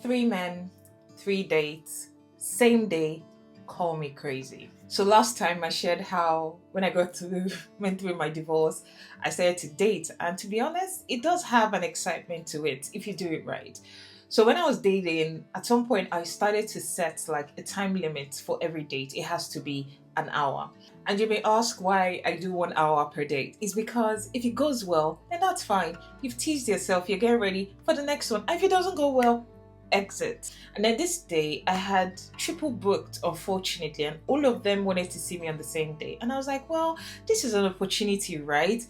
Three men, three dates, same day, call me crazy. So last time I shared how when I went through my divorce, I started to date, and to be honest, it does have an excitement to it if you do it right. So when I was dating, at some point I started to set like a time limit for every date. It has to be an hour. And you may ask why I do 1 hour per date. It's because if it goes well, then that's fine. You've teased yourself, you're getting ready for the next one. And if it doesn't go well, exit. And then this day, I had triple booked, unfortunately, and all of them wanted to see me on the same day. And I was like, well, this is an opportunity, right?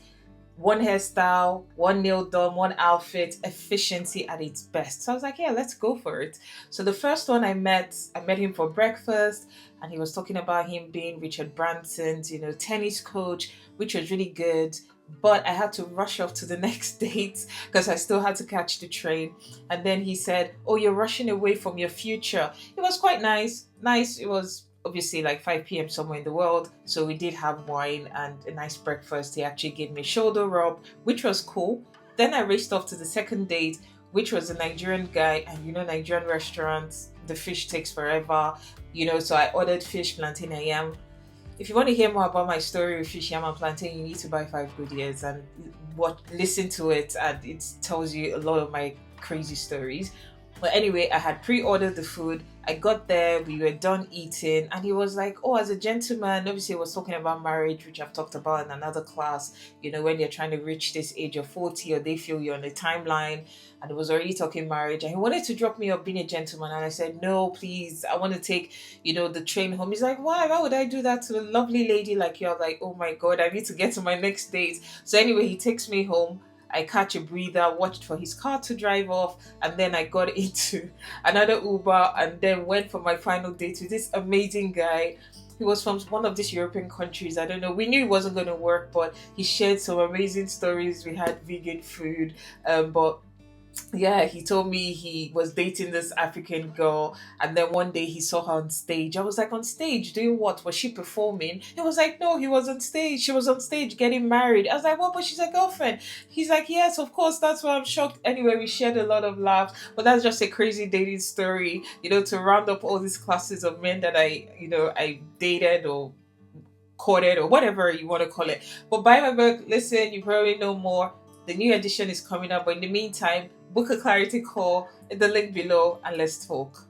One hairstyle, one nail done, one outfit, efficiency at its best. So I was like, yeah, let's go for it. So the first one I met him for breakfast, and he was talking about him being Richard Branson's, tennis coach, which was really good. But I had to rush off to the next date because I still had to catch the train. And then he said, oh, you're rushing away from your future. It was quite nice. Nice. It was obviously like 5 p.m. somewhere in the world. So we did have wine and a nice breakfast. He actually gave me a shoulder rub, which was cool. Then I raced off to the second date, which was a Nigerian guy. And Nigerian restaurants, the fish takes forever. So I ordered fish, plantain, and yam. If you want to hear more about my story with fish, yam, and plantain, you need to buy 5 Good Years and listen to it, and it tells you a lot of my crazy stories. But anyway, I had pre-ordered the food. I got there, we were done eating, and he was like, oh, as a gentleman, obviously he was talking about marriage, which I've talked about in another class, when you're trying to reach this age of 40 or they feel you're on a timeline, and he was already talking marriage, and he wanted to drop me up being a gentleman, and I said, no, please, I want to take, the train home. He's like, why would I do that to a lovely lady like you? I was like, oh my God, I need to get to my next date. So anyway, he takes me home. I catch a breather, watched for his car to drive off, and then I got into another Uber and then went for my final date with this amazing guy. He was from one of these European countries. I don't know. We knew it wasn't going to work, but he shared some amazing stories. We had vegan food, but yeah, he told me he was dating this African girl, and then one day he saw her on stage. I was like, on stage doing what? Was she performing? He was like, no, he was on stage. She was on stage getting married. I was like, what? But she's a girlfriend. He's like, yes, of course. That's why I'm shocked. Anyway, we shared a lot of laughs, but that's just a crazy dating story. To round up all these classes of men that I dated or courted or whatever you want to call it. But buy my book. Listen, you probably know more. The new edition is coming up, but in the meantime, book a clarity call in the link below and let's talk.